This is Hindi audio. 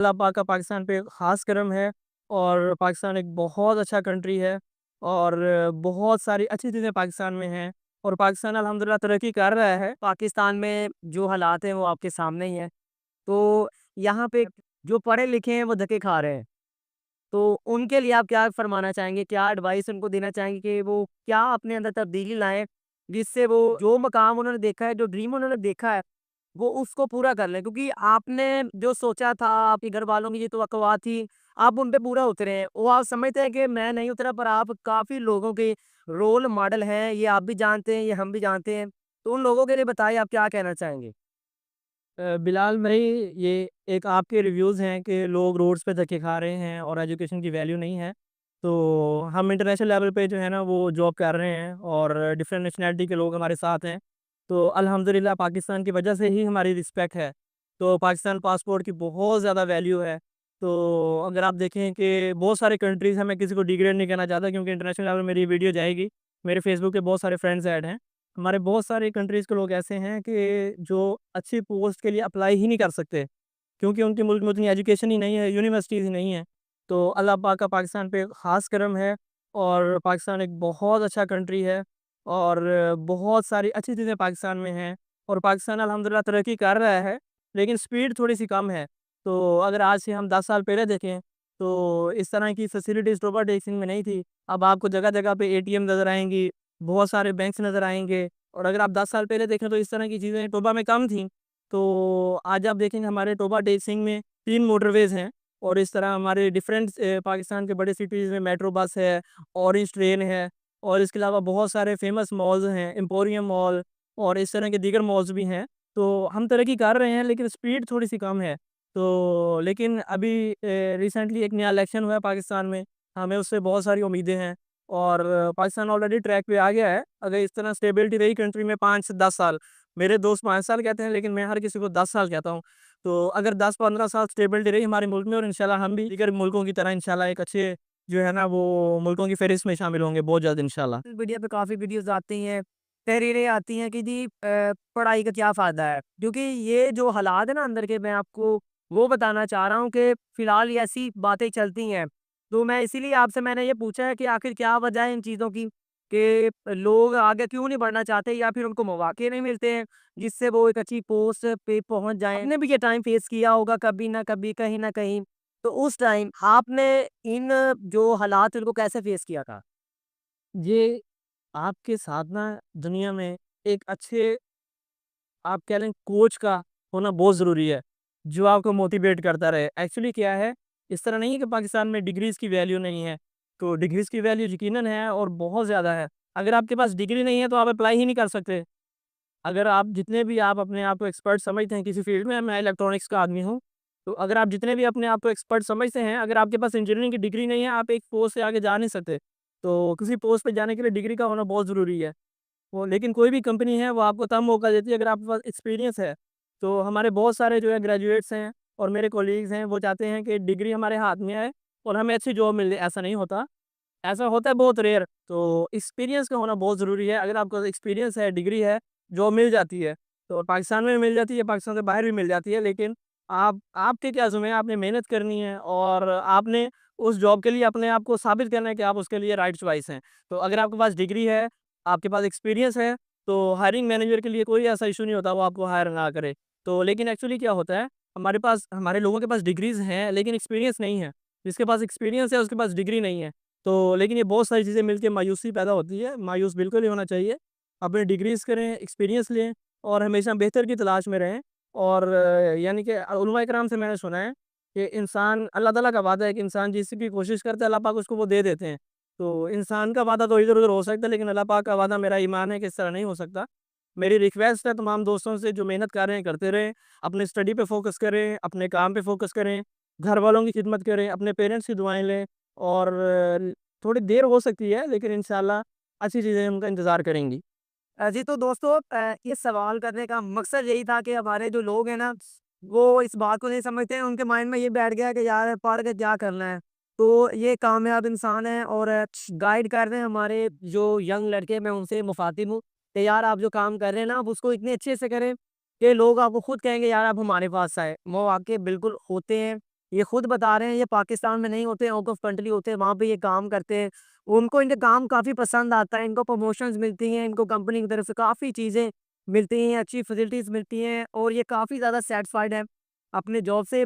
अल्लाह पाक का पाकिस्तान पे ख़ास करम है और पाकिस्तान एक बहुत अच्छा कंट्री है और बहुत सारी अच्छी चीज़ें पाकिस्तान में हैं और पाकिस्तान अल्हम्दुलिल्लाह तरक्की कर रहा है। पाकिस्तान में जो हालात हैं वो आपके सामने ही हैं। तो यहाँ पे जो पढ़े लिखे हैं वो धक्के खा रहे हैं। तो उनके लिए आप क्या फरमाना चाहेंगे? क्या एडवाइस उनको देना चाहेंगे कि वो क्या अपने अंदर तब्दीली लाएँ, जिससे वो जो मकाम उन्होंने देखा है, जो ड्रीम उन्होंने देखा है, वो उसको पूरा कर लें? क्योंकि आपने जो सोचा था, आपके घरवालों की जो तवक्कुआत थी, आप उन पे पूरा उतरे हैं। वो आप समझते हैं कि मैं नहीं उतरा, पर आप काफ़ी लोगों के रोल मॉडल हैं, ये आप भी जानते हैं, ये हम भी जानते हैं। तो उन लोगों के लिए बताइए, आप क्या कहना चाहेंगे? बिलाल भाई, ये एक आपके रिव्यूज़ हैं कि लोग रोड्स पे धक्के खा रहे हैं और एजुकेशन की वैल्यू नहीं है। तो हम इंटरनेशनल लेवल पे जो है ना वो जॉब कर रहे हैं और डिफरेंट नेशनैलिटी के लोग हमारे साथ हैं। तो अल्हम्दुलिल्लाह पाकिस्तान की वजह से ही हमारी रिस्पेक्ट है। तो पाकिस्तान पासपोर्ट की बहुत ज़्यादा वैल्यू है। तो अगर आप देखें कि बहुत सारे कंट्रीज़ हैं, मैं किसी को डिग्रेड नहीं करना चाहता क्योंकि इंटरनेशनल लेवल मेरी वीडियो जाएगी। मेरे फेसबुक पे बहुत सारे फ्रेंड्स ऐड हैं। हमारे बहुत सारे कंट्रीज़ के लोग ऐसे हैं कि जो अच्छी पोस्ट के लिए अप्लाई ही नहीं कर सकते, क्योंकि उनके मुल्क में उतनी एजुकेशन ही नहीं है, यूनिवर्सिटीज़ ही नहीं है। तो अल्लाह पाक का पाकिस्तान पे ख़ास करम है और पाकिस्तान एक बहुत अच्छा कंट्री है और बहुत सारी अच्छी चीज़ें पाकिस्तान में हैं और पाकिस्तान अल्हम्दुलिल्लाह तरक्की कर रहा है, लेकिन स्पीड थोड़ी-सी कम है। तो अगर आज से हम 10 साल पहले देखें, तो इस तरह की फैसिलिटीज़ टोबा टेक्सिंग में नहीं थी। अब आपको जगह-जगह पे एटीएम नज़र आएँगी, बहुत सारे बैंक्स नज़र आएँगे और अगर आप 10 साल पहले देखें तो इस तरह की चीज़ें टोबा में कम थी। तो आज आप देखेंगे हमारे टोबा टेक्सिंग में 3 मोटरवेज़ हैं और इस तरह हमारे डिफरेंट पाकिस्तान के बड़े सिटीज़ में मेट्रो बस है, ऑरेंज ट्रेन है और इसके अलावा बहुत सारे फेमस मॉल्स हैं, एम्पोरियम मॉल और इस तरह के दीगर मॉल्स भी हैं। तो हम तरक्की कर रहे हैं लेकिन स्पीड थोड़ी-सी कम है। तो लेकिन अभी रिसेंटली एक नया इलेक्शन हुआ है पाकिस्तान में, हमें उससे बहुत सारी उम्मीदें हैं और पाकिस्तान ऑलरेडी ट्रैक पे आ गया है। अगर इस तरह स्टेबिलिटी रही कंट्री में 5 से 10 साल, मेरे दोस्त 5 साल कहते हैं लेकिन मैं हर किसी को 10 साल कहता हूँ। तो अगर 10-15 साल स्टेबिलिटी रही हमारे मुल्क में और इंशाल्लाह हम भी दीगर मुल्कों की तरह इंशाल्लाह एक अच्छे जो है ना वो मुल्कों की फ़हरिस्त में शामिल होंगे बहुत जल्द इंशाल्लाह। सोशल मीडिया पे काफ़ी वीडियोज़ आती हैं, तहरीरें आती हैं कि जी पढ़ाई का क्या फ़ायदा है? क्योंकि ये जो हालात है ना अंदर के, मैं आपको वो बताना चाह रहा हूँ कि फ़िलहाल ये ऐसी बातें चलती हैं। तो मैं इसीलिए आपसे मैंने ये पूछा है कि आखिर क्या वजह है इन चीज़ों की, कि लोग आगे क्यों नहीं बढ़ना चाहते या फिर उनको मौक़े नहीं मिलते हैं, जिससे वो एक अच्छी पोस्ट पे पहुँच जाएँ। आपने भी ये टाइम फ़ेस किया होगा कभी ना कभी, कहीं न कहीं। तो उस टाइम आपने इन जो हालात हैं, उनको कैसे फ़ेस किया था? ये आपके साथ ना दुनिया में एक अच्छे आप कह लें कोच का होना बहुत ज़रूरी है, जो आपको मोटिवेट करता रहे। एक्चुअली क्या है, इस तरह नहीं है कि पाकिस्तान में डिग्रीज़ की वैल्यू नहीं है, तो डिग्रीज़ की वैल्यू यकीनन है और बहुत ज़्यादा है। अगर आपके पास डिग्री नहीं है तो आप अप्लाई ही नहीं कर सकते। अगर आप जितने भी आप अपने आप को एक्सपर्ट समझते हैं किसी फील्ड में, मैं इलेक्ट्रॉनिक्स का आदमी हूँ, तो अगर आप जितने भी अपने आप को एक्सपर्ट समझते हैं, अगर आपके पास इंजीनियरिंग की डिग्री नहीं है, आप एक पोस्ट से आगे जा नहीं सकते। तो किसी पोस्ट पे जाने के लिए डिग्री का होना बहुत ज़रूरी है। वो लेकिन कोई भी कंपनी है वो आपको तब मौका देती है अगर आपके पास एक्सपीरियंस है। तो हमारे बहुत सारे जो है ग्रेजुएट्स हैं और मेरे कॉलीग्स हैं वो चाहते हैं कि डिग्री हमारे हाथ में आए और हमें अच्छी जॉब मिल जाए, ऐसा नहीं होता। ऐसा होता है बहुत रेयर। तो एक्सपीरियंस का होना बहुत ज़रूरी है। अगर आपके पास एक्सपीरियंस है, डिग्री है, जॉब मिल जाती है। तो पाकिस्तान में भी मिल जाती है, पाकिस्तान से बाहर भी मिल जाती है, लेकिन आप आपके क्या ज़िम्मे है, आपने मेहनत करनी है और आपने उस जॉब के लिए अपने आप को साबित करना है कि आप उसके लिए राइट चॉइस हैं। तो अगर आपके पास डिग्री है, आपके पास एक्सपीरियंस है, तो हायरिंग मैनेजर के लिए कोई ऐसा इश्यू नहीं होता वो आपको हायर ना करे। तो लेकिन एक्चुअली क्या होता है, हमारे लोगों के पास डिग्रीज़ हैं लेकिन एक्सपीरियंस नहीं है। जिसके पास एक्सपीरियंस है उसके पास डिग्री नहीं है। तो लेकिन ये बहुत सारी चीज़ें मिलके मायूसी पैदा होती है, मायूस बिल्कुल नहीं होना चाहिए। अपनी डिग्रीज़ करें, एक्सपीरियंस लें और हमेशा बेहतर की तलाश में रहें और यानी कि उलमा इकराम से मैंने सुना है कि इंसान अल्लाह ताला का वादा है कि इंसान जिसकी कोशिश करता है अल्लाह पाक उसको वो दे देते हैं। तो इंसान का वादा तो इधर-उधर हो सकता है लेकिन अल्लाह पाक का वादा मेरा ईमान है कि इस तरह नहीं हो सकता। मेरी रिक्वेस्ट है तमाम दोस्तों से जो मेहनत कर रहे हैं करते रहें, अपनी स्टडी पे फ़ोकस करें, अपने काम पे फ़ोकस करें, घर वालों की खिदमत करें, अपने पेरेंट्स की दुआएँ लें और थोड़ी देर हो सकती है लेकिन इंशाल्लाह अच्छी चीज़ें उनका इंतज़ार करेंगी। जी, तो दोस्तों ये सवाल करने का मकसद यही था कि हमारे जो लोग हैं ना, वो इस बात को नहीं समझते हैं, उनके माइंड में ये बैठ गया है कि यार पढ़ के क्या करना है। तो ये कामयाब इंसान हैं और गाइड कर रहे हैं हमारे जो यंग लड़के, मैं उनसे मुखातिब हूँ कि यार आप जो काम कर रहे हैं ना, आप उसको इतने अच्छे से करें कि लोग आपको खुद कहेंगे यार आप हमारे पास आए। वो वाक़ई बिल्कुल होते हैं ये खुद बता रहे हैं, ये पाकिस्तान में नहीं होते, आउट ऑफ कंट्री होते हैं, वहाँ पे ये काम करते हैं। उनको इनका काम काफ़ी पसंद आता है, इनको प्रमोशंस मिलती हैं, इनको कंपनी की तरफ से काफ़ी चीज़ें मिलती हैं, अच्छी फैसिलिटीज़ मिलती हैं और ये काफ़ी ज़्यादा सैटिस्फाइड हैं अपने जॉब से।